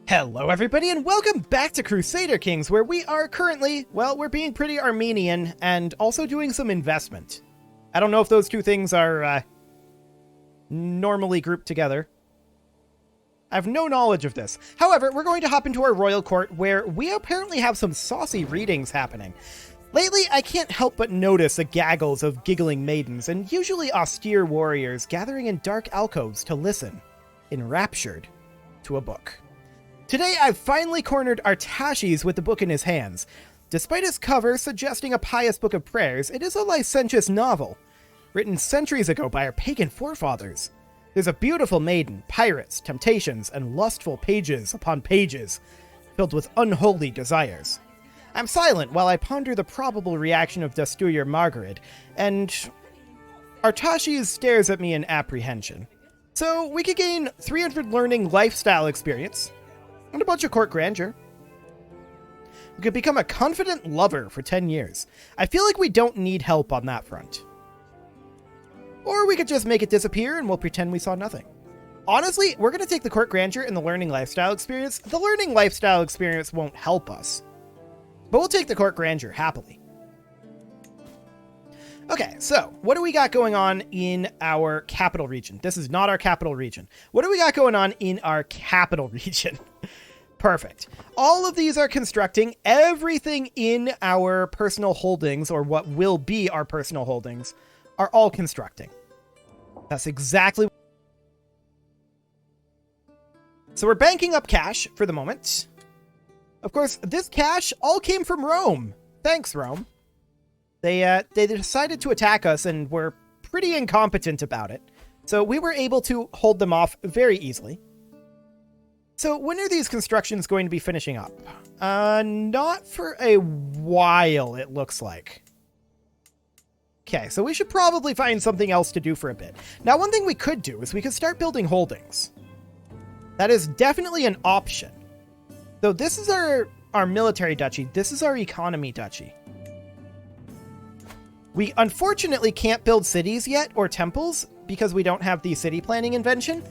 Hello everybody and welcome back to Crusader Kings, where we are currently, well, we're being pretty Armenian and also doing some investment. I don't know if those two things are normally grouped together. I have no knowledge of this. However, we're going to hop into our royal court where we apparently have some saucy readings happening. Lately, I can't help but notice the gaggles of giggling maidens and usually austere warriors gathering in dark alcoves to listen, enraptured, to a book. Today, I've finally cornered Artaxerxes with the book in his hands. Despite its cover suggesting a pious book of prayers, it is a licentious novel, written centuries ago by our pagan forefathers. There's a beautiful maiden, pirates, temptations, and lustful pages upon pages, filled with unholy desires. I'm silent while I ponder the probable reaction of Duchy Margaret, and Artaxerxes stares at me in apprehension. So we could gain 300 learning lifestyle experience, and a bunch of court grandeur. We could become a confident lover for 10 years. I feel like we don't need help on that front. Or we could just make it disappear and we'll pretend we saw nothing. Honestly, we're going to take the court grandeur and the learning lifestyle experience. The learning lifestyle experience won't help us, but we'll take the court grandeur happily. Okay, so what do we got going on in our capital region? This is not our capital region. What do we got going on in our capital region? Perfect. All of these are constructing. Everything in our personal holdings, or what will be our personal holdings, are all constructing. That's exactly. So we're banking up cash for the moment. Of course, this cash all came from Rome. Thanks, Rome. They decided to attack us and were pretty incompetent about it. So we were able to hold them off very easily. So when are these constructions going to be finishing up? Not for a while, it looks like. Okay, so we should probably find something else to do for a bit. Now, one thing we could do is we could start building holdings. That is definitely an option. So this is our military duchy. This is our economy duchy. We unfortunately can't build cities yet, or temples, because we don't have the city planning invention.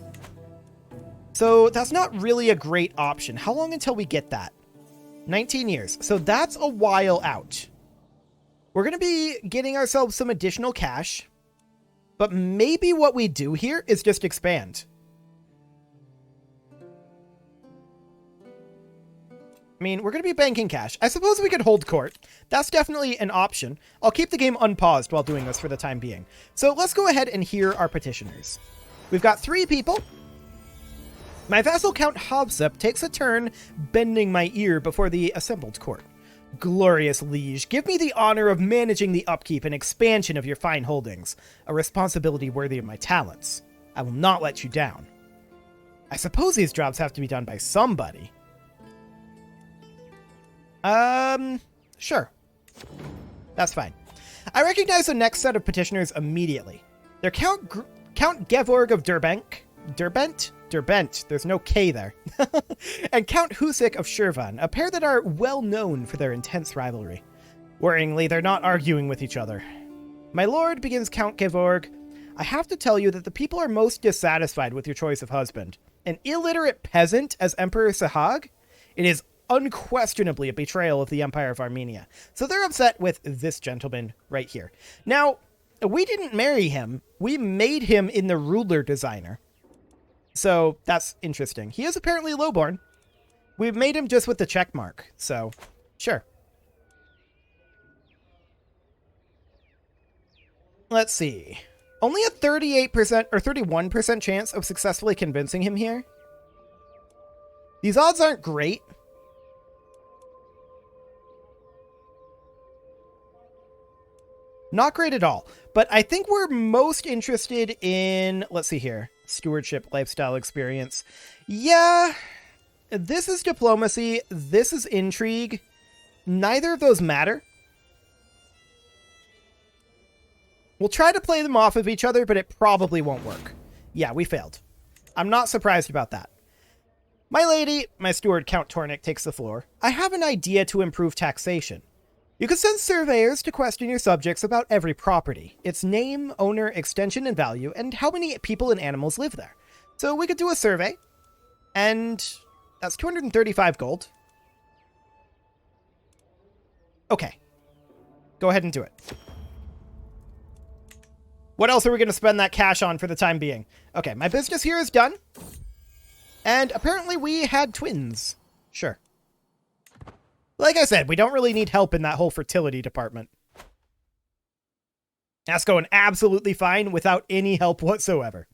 So that's not really a great option. How long until we get that? 19 years. So that's a while out. We're going to be getting ourselves some additional cash, but maybe what we do here is just expand. I mean, we're going to be banking cash. I suppose we could hold court. That's definitely an option. I'll keep the game unpaused while doing this for the time being. So let's go ahead and hear our petitioners. We've got 3 people. My vassal Count Hobsep takes a turn bending my ear before the assembled court. Glorious liege, give me the honor of managing the upkeep and expansion of your fine holdings, a responsibility worthy of my talents. I will not let you down. I suppose these jobs have to be done by somebody. Sure. That's fine. I recognize the next set of petitioners immediately. They're Count Gevorg of Derbent, there's no K there, and Count Husik of Shirvan, a pair that are well known for their intense rivalry. Worryingly, they're not arguing with each other. My lord, begins Count Gevorg, I have to tell you that the people are most dissatisfied with your choice of husband. An illiterate peasant as Emperor Sahag? It is unquestionably a betrayal of the Empire of Armenia. So they're upset with this gentleman right here. Now, we didn't marry him. We made him in the ruler designer. So that's interesting. He is apparently lowborn. We've made him just with the check mark. So, sure. Let's see. Only a 38% or 31% chance of successfully convincing him here. These odds aren't great. Not great at all. But I think we're most interested in, let's see here, stewardship, lifestyle experience. Yeah, this is diplomacy. This is intrigue. Neither of those matter. We'll try to play them off of each other, but it probably won't work. Yeah, we failed. I'm not surprised about that. My lady, my steward Count Tornik takes the floor. I have an idea to improve taxation. You could send surveyors to question your subjects about every property, its name, owner, extension, and value, and how many people and animals live there. So we could do a survey, and That's 235 gold. Okay. Go ahead and do it. What else are we going to spend that cash on for the time being? Okay, my business here is done. And apparently we had twins. Sure. Like I said, we don't really need help in that whole fertility department. That's going absolutely fine without any help whatsoever.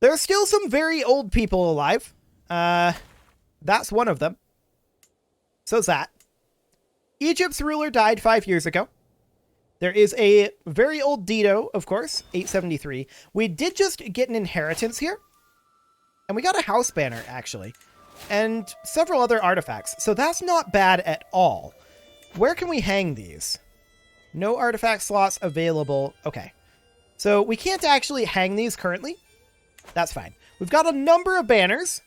There are still some very old people alive. That's one of them. So's that. Egypt's ruler died 5 years ago. There is a very old Dido, of course, 873. We did just get an inheritance here. And we got a house banner, actually. And several other artifacts. So that's not bad at all. Where can we hang these? No artifact slots available. Okay. So we can't actually hang these currently. That's fine. We've got a number of banners.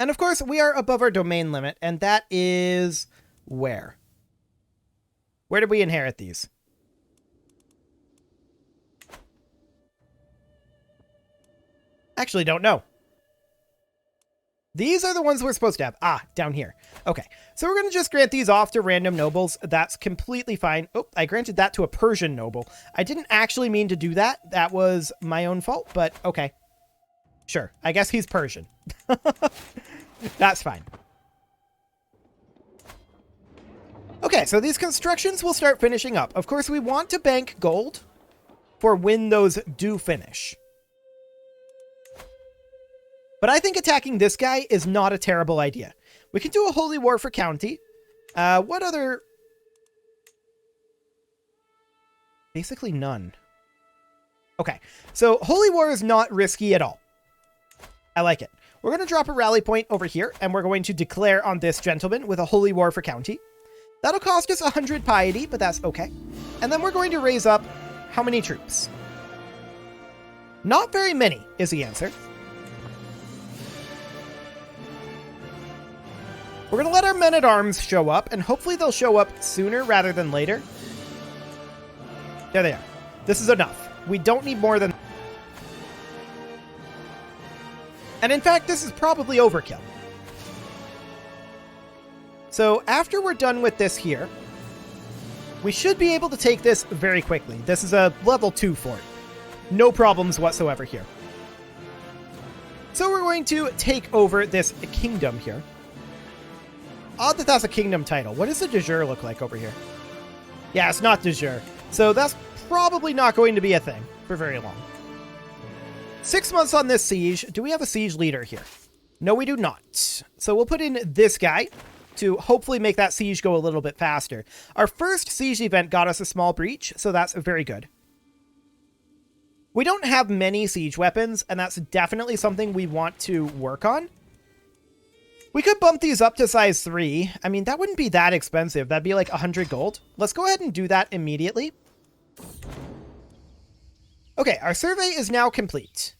And of course, we are above our domain limit. And that is where? Where did we inherit these? Actually, don't know. These are the ones we're supposed to have. Ah, down here. Okay, so we're going to just grant these off to random nobles. That's completely fine. Oh, I granted that to a Persian noble. I didn't actually mean to do that. That was my own fault, but okay. Sure, I guess he's Persian. That's fine. Okay, so these constructions will start finishing up. Of course, we want to bank gold for when those do finish. But I think attacking this guy is not a terrible idea. We can do a holy war for county. What other... Basically none. Okay, so holy war is not risky at all. I like it. We're going to drop a rally point over here, and we're going to declare on this gentleman with a holy war for county. That'll cost us 100 piety, but that's okay. And then we're going to raise up how many troops? Not very many is the answer. We're going to let our men-at-arms show up, and hopefully they'll show up sooner rather than later. There they are. This is enough. We don't need more than... And in fact, this is probably overkill. So after we're done with this here, we should be able to take this very quickly. This is a level 2 fort. No problems whatsoever here. So we're going to take over this kingdom here. Odd that that's a kingdom title. What does the de jure look like over here? Yeah, it's not de jure. So that's probably not going to be a thing for very long. 6 months on this siege. Do we have a siege leader here? No, we do not. So we'll put in this guy to hopefully make that siege go a little bit faster. Our first siege event got us a small breach, so that's very good. We don't have many siege weapons, and that's definitely something we want to work on. We could bump these up to size 3. I mean, that wouldn't be that expensive. That'd be like 100 gold. Let's go ahead and do that immediately. Okay, our survey is now complete.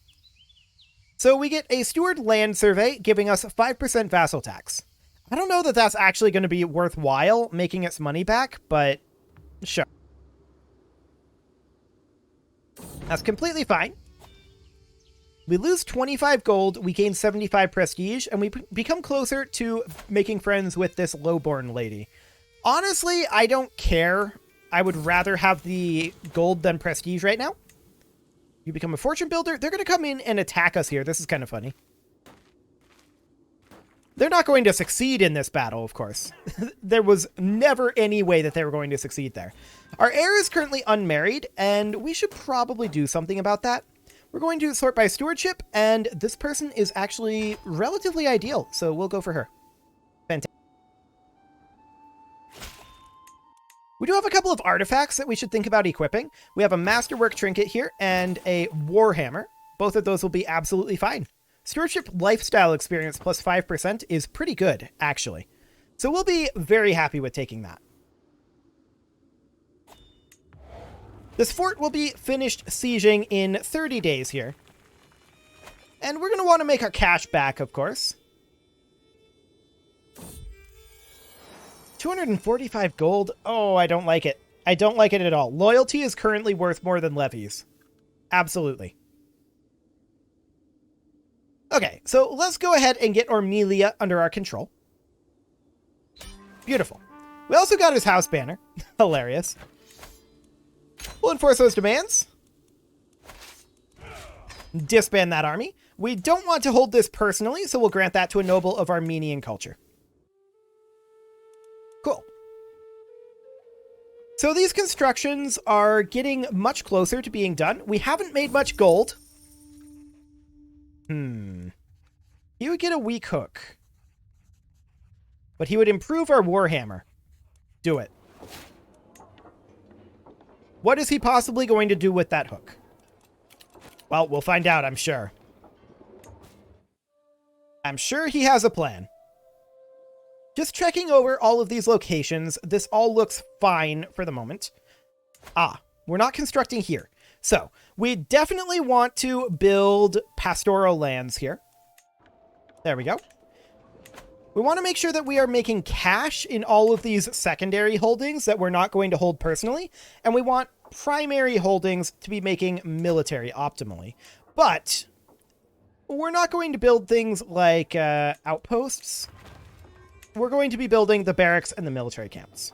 So we get a steward land survey giving us 5% vassal tax. I don't know that that's actually going to be worthwhile making its money back, but sure. That's completely fine. We lose 25 gold, we gain 75 prestige, and we become closer to making friends with this lowborn lady. Honestly, I don't care. I would rather have the gold than prestige right now. You become a fortune builder. They're going to come in and attack us here. This is kind of funny. They're not going to succeed in this battle, of course. There was never any way that they were going to succeed there. Our heir is currently unmarried, and we should probably do something about that. We're going to sort by stewardship, and this person is actually relatively ideal, so we'll go for her. Fantastic. We do have a couple of artifacts that we should think about equipping. We have a masterwork trinket here and a warhammer. Both of those will be absolutely fine. Stewardship lifestyle experience plus 5% is pretty good, actually. So we'll be very happy with taking that. This fort will be finished sieging in 30 days here. And we're going to want to make our cash back, of course. 245 gold. Oh, I don't like it. I don't like it at all. Loyalty is currently worth more than levies. Absolutely. Okay, so let's go ahead and get Ormelia under our control. Beautiful. We also got his house banner. Hilarious. We'll enforce those demands. Disband that army. We don't want to hold this personally, so we'll grant that to a noble of Armenian culture. Cool. So these constructions are getting much closer to being done. We haven't made much gold. He would get a weak hook. But he would improve our Warhammer. Do it. What is he possibly going to do with that hook? Well, we'll find out, I'm sure. I'm sure he has a plan. Just checking over all of these locations, this all looks fine for the moment. We're not constructing here. So, we definitely want to build pastoral lands here. There we go. We want to make sure that we are making cash in all of these secondary holdings that we're not going to hold personally, and we want primary holdings to be making military optimally. But we're not going to build things like outposts. We're going to be building the barracks and the military camps.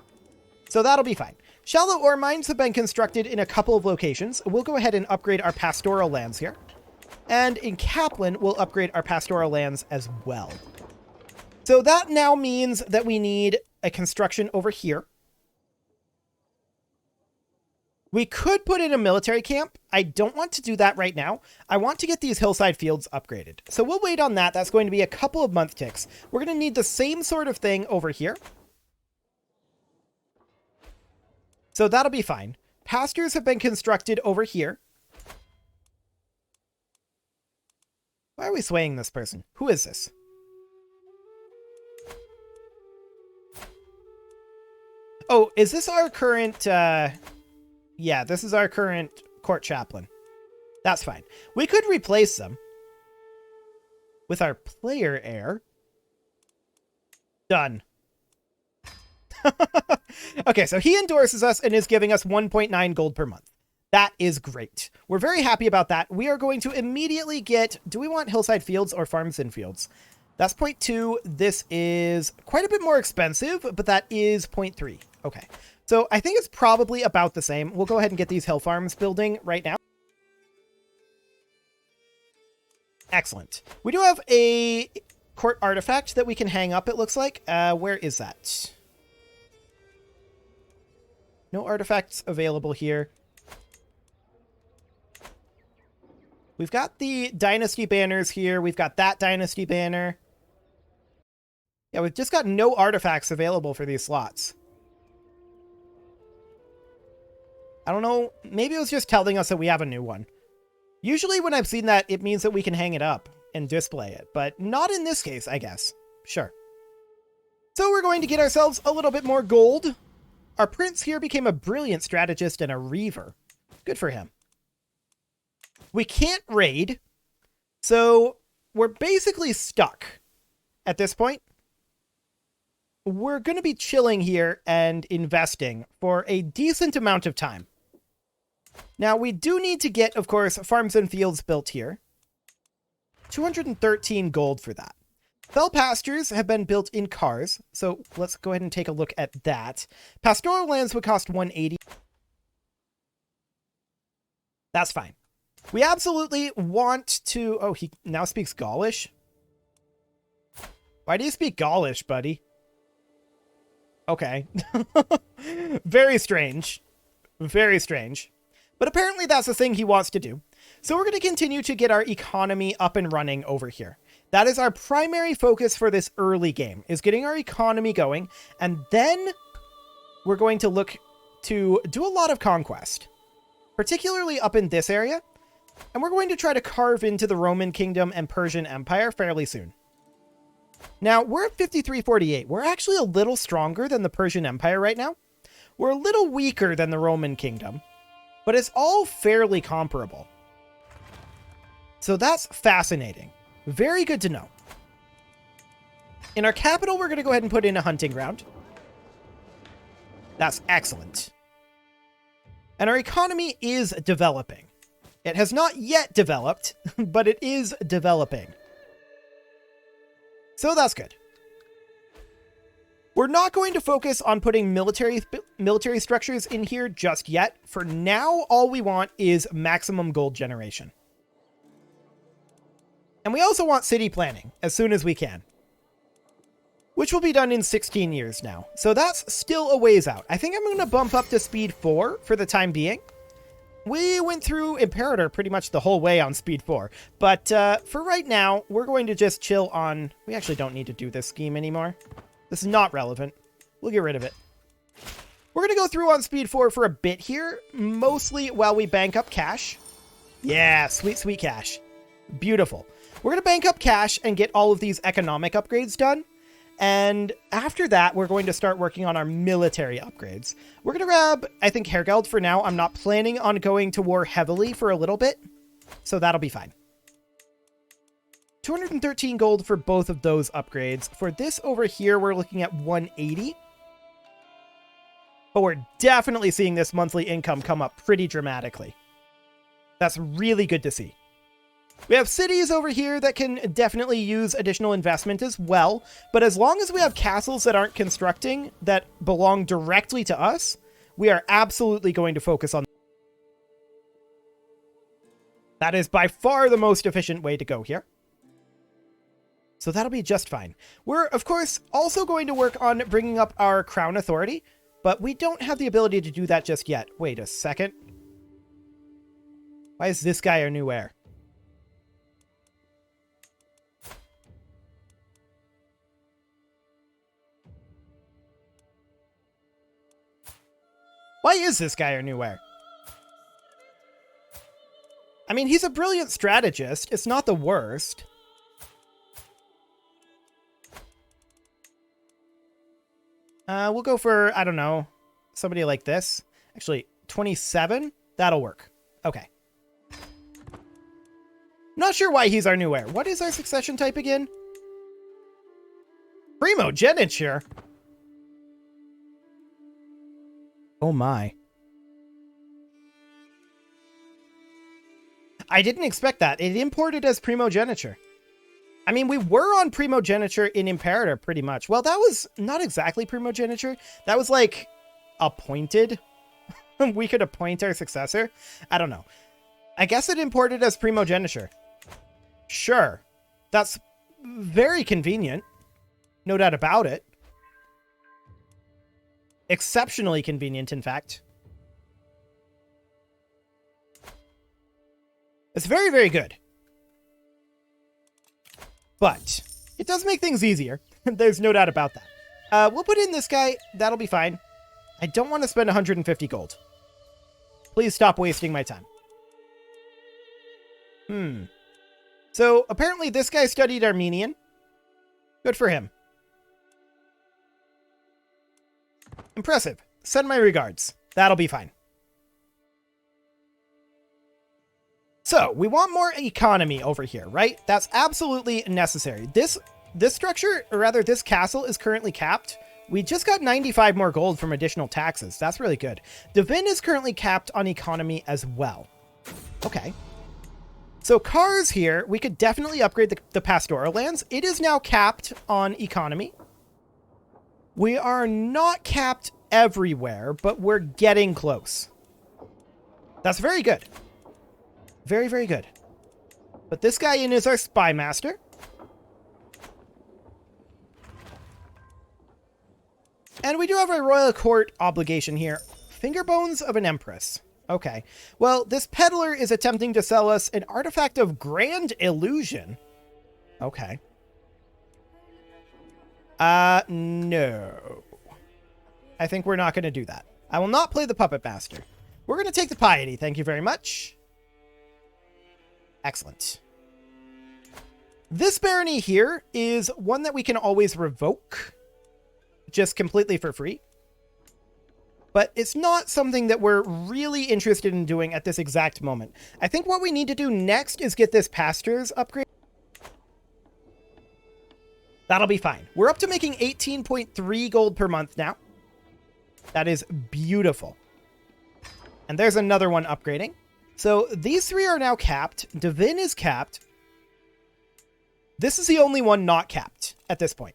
So that'll be fine. Shallow ore mines have been constructed in a couple of locations. We'll go ahead and upgrade our pastoral lands here. And in Kaplan, we'll upgrade our pastoral lands as well. So that now means that we need a construction over here. We could put in a military camp. I don't want to do that right now. I want to get these hillside fields upgraded. So we'll wait on that. That's going to be a couple of month ticks. We're going to need the same sort of thing over here. So that'll be fine. Pastures have been constructed over here. Why are we swaying this person? Who is this? Oh, is this our current... Yeah, this is our current court chaplain. That's fine. We could replace them with our player heir. Done. Okay, so he endorses us and is giving us 1.9 gold per month. That is great. We're very happy about that. We are going to immediately get... Do we want hillside fields or farms and fields? That's 0.2. This is quite a bit more expensive, but that is 0.3. Okay. So I think it's probably about the same. We'll go ahead and get these hill farms building right now. Excellent. We do have a court artifact that we can hang up, it looks like. Where is that? No artifacts available here. We've got the dynasty banners here. We've got that dynasty banner. Yeah, we've just got no artifacts available for these slots. I don't know. Maybe it was just telling us that we have a new one. Usually when I've seen that, it means that we can hang it up and display it, but not in this case, I guess. Sure. So we're going to get ourselves a little bit more gold. Our prince here became a brilliant strategist and a reaver. Good for him. We can't raid, so we're basically stuck at this point. We're going to be chilling here and investing for a decent amount of time. Now, we do need to get, of course, farms and fields built here. 213 gold for that. Fell pastures have been built in cars, so let's go ahead and take a look at that. Pastoral lands would cost 180. That's fine. We absolutely want to... Oh, he now speaks Gaulish? Why do you speak Gaulish, buddy? Okay. Very strange. Very strange. But apparently that's the thing he wants to do. So we're going to continue to get our economy up and running over here. That is our primary focus for this early game, is getting our economy going. And then we're going to look to do a lot of conquest, particularly up in this area. And we're going to try to carve into the Roman Kingdom and Persian Empire fairly soon. Now, we're at 5348. We're actually a little stronger than the Persian Empire right now. We're a little weaker than the Roman Kingdom, but it's all fairly comparable. So that's fascinating. Very good to know. In our capital, we're going to go ahead and put in a hunting ground. That's excellent. And our economy is developing. It has not yet developed, but it is developing. So that's good. We're not going to focus on putting military structures in here just yet. For now, all we want is maximum gold generation. And we also want city planning as soon as we can, which will be done in 16 years now. So that's still a ways out. I think I'm going to bump up to speed 4 for the time being. We went through Imperator pretty much the whole way on speed 4. But for right now, we're going to just chill on... We actually don't need to do this scheme anymore. This is not relevant. We'll get rid of it. We're going to go through on speed 4 for a bit here, mostly while we bank up cash. Yeah, sweet, sweet cash. Beautiful. We're going to bank up cash and get all of these economic upgrades done. And after that, we're going to start working on our military upgrades. We're going to grab, I think, Hergeld for now. I'm not planning on going to war heavily for a little bit, so that'll be fine. 213 gold for both of those upgrades. For this over here, we're looking at 180. But we're definitely seeing this monthly income come up pretty dramatically. That's really good to see. We have cities over here that can definitely use additional investment as well, but as long as we have castles that aren't constructing that belong directly to us, we are absolutely going to focus on. That is by far the most efficient way to go here. So that'll be just fine. We're, of course, also going to work on bringing up our crown authority, but we don't have the ability to do that just yet. Wait a second. Why is this guy our new heir? Why is this guy our new heir? I mean, he's a brilliant strategist. It's not the worst. We'll go for, I don't know, somebody like this. Actually, 27? That'll work. Okay. Not sure why he's our new heir. What is our succession type again? Primogeniture? Oh my. I didn't expect that. It imported as primogeniture. I mean, we were on primogeniture in Imperator pretty much. Well, that was not exactly primogeniture. That was like appointed. We could appoint our successor. I don't know. I guess it imported as primogeniture. Sure. That's very convenient. No doubt about it. Exceptionally convenient, in fact. It's very, very good. But it does make things easier. There's no doubt about that. We'll put in this guy. That'll be fine. I don't want to spend 150 gold. Please stop wasting my time. So apparently this guy studied Armenian. Good for him. Impressive. Send my regards. That'll be fine. So, we want more economy over here, right? That's absolutely necessary. This structure, or rather this castle, is currently capped. We just got 95 more gold from additional taxes. That's really good. Devin is currently capped on economy as well. Okay. So cars here, we could definitely upgrade the pastoral lands. It is now capped on economy. We are not capped everywhere, but we're getting close. That's very good. Very, very good. But this guy in is our spy master. And we do have a royal court obligation here. Finger bones of an empress. Okay. Well, this peddler is attempting to sell us an artifact of grand illusion. Okay. No. I think we're not going to do that. I will not play the puppet master. We're going to take the piety. Thank you very much. Excellent. This barony here is one that we can always revoke just completely for free. But it's not something that we're really interested in doing at this exact moment. I think what we need to do next is get this pastures upgrade. That'll be fine. We're up to making 18.3 gold per month now. That is beautiful. And there's another one upgrading. So these three are now capped. Devin is capped. This is the only one not capped. at this point.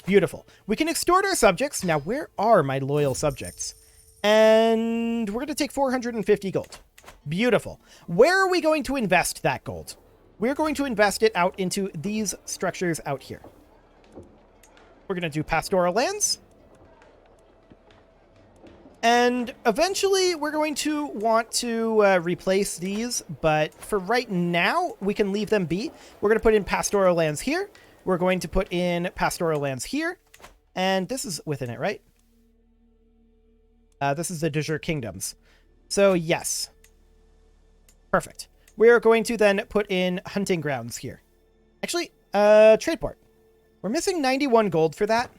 Beautiful. We can extort our subjects. Now, where are my loyal subjects? And we're going to take 450 gold. Beautiful. Where are we going to invest that gold? We're going to invest it out into these structures out here. We're going to do pastoral lands. And eventually we're going to want to replace these, but for right now, we can leave them be. We're going to put in pastoral lands here. We're going to put in pastoral lands here. And this is within it, right? This is the Duchy Kingdoms. So yes. Perfect. We're going to then put in hunting grounds here. Actually, trade port. We're missing 91 gold for that.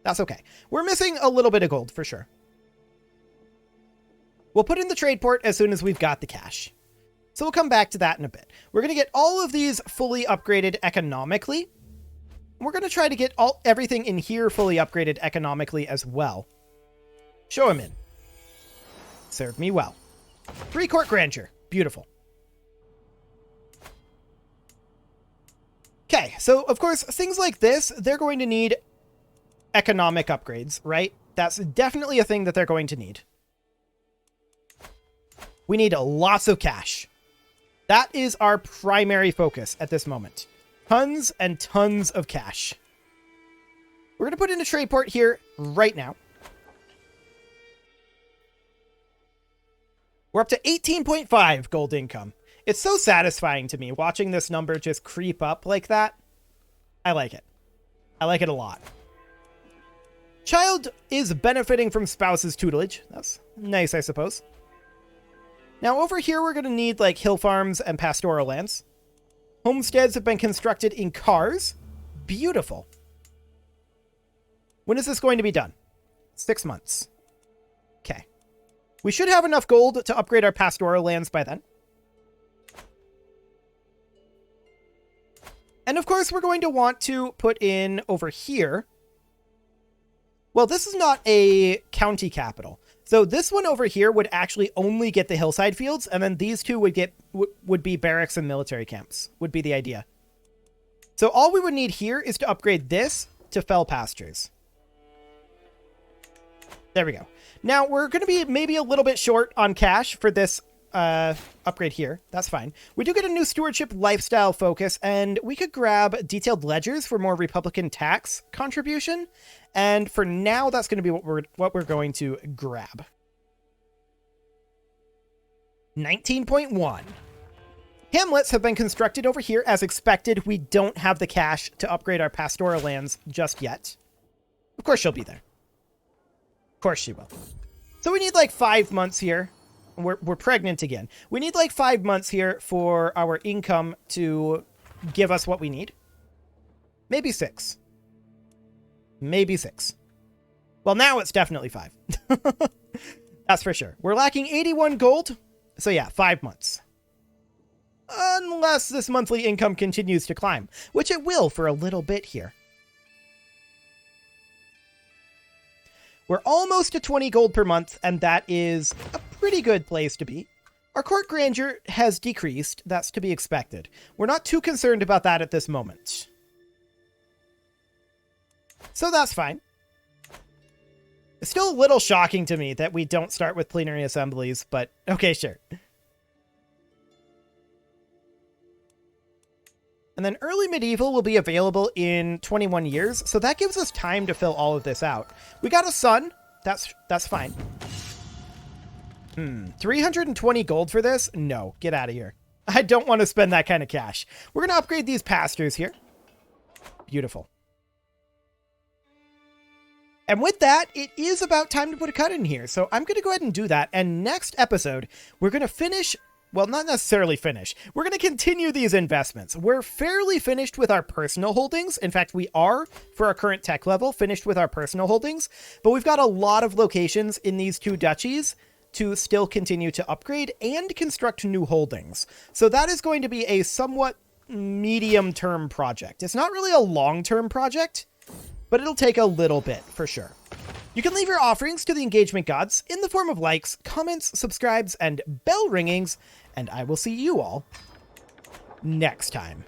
That's okay. We're missing a little bit of gold for sure. We'll put in the trade port as soon as we've got the cash. So we'll come back to that in a bit. We're going to get all of these fully upgraded economically. We're going to try to get everything in here fully upgraded economically as well. Show him in. Serve me well. 3 court grandeur. Beautiful. Okay, so of course, things like this, they're going to need economic upgrades, right? That's definitely a thing that they're going to need. We need lots of cash. That is our primary focus at this moment. Tons and tons of cash. We're going to put in a trade port here right now. We're up to 18.5 gold income. It's so satisfying to me watching this number just creep up like that. I like it. I like it a lot. Child is benefiting from spouse's tutelage. That's nice, I suppose. Now over here, we're going to need like hill farms and pastoral lands. Homesteads have been constructed in cars. Beautiful. When is this going to be done? 6 months. Okay. We should have enough gold to upgrade our pastoral lands by then. And of course, we're going to want to put in over here. Well, this is not a county capital. So this one over here would actually only get the hillside fields, and then these two would be barracks and military camps, would be the idea. So all we would need here is to upgrade this to fell pastures. There we go. Now, we're going to be maybe a little bit short on cash for this upgrade here. That's fine. We do get a new stewardship lifestyle focus, and we could grab detailed ledgers for more Republican tax contribution. And for now, that's going to be what we're going to grab. 19.1. Hamlets have been constructed over here as expected. We don't have the cash to upgrade our pastoral lands just yet. Of course she'll be there. Of course she will. So we need like 5 months here. We're pregnant again. We need like 5 months here for our income to give us what we need. Maybe 6. Maybe 6. Well, now it's definitely 5. That's for sure. We're lacking 81 gold. So yeah, 5 months. Unless this monthly income continues to climb, which it will for a little bit here. We're almost at 20 gold per month, and that is a pretty good place to be. Our court grandeur has decreased. That's to be expected. We're not too concerned about that at this moment. So that's fine. It's still a little shocking to me that we don't start with plenary assemblies, but okay, sure. And then early medieval will be available in 21 years, so that gives us time to fill all of this out. We got a son. That's fine. 320 gold for this? No, get out of here. I don't want to spend that kind of cash. We're going to upgrade these pastures here. Beautiful. And with that, it is about time to put a cut in here. So I'm going to go ahead and do that. And next episode, we're going to finish... Well, not necessarily finish. We're going to continue these investments. We're fairly finished with our personal holdings. In fact, we are, for our current tech level, finished with our personal holdings. But we've got a lot of locations in these two duchies to still continue to upgrade and construct new holdings. So that is going to be a somewhat medium-term project. It's not really a long-term project, but it'll take a little bit, for sure. You can leave your offerings to the engagement gods in the form of likes, comments, subscribes, and bell ringings, and I will see you all next time.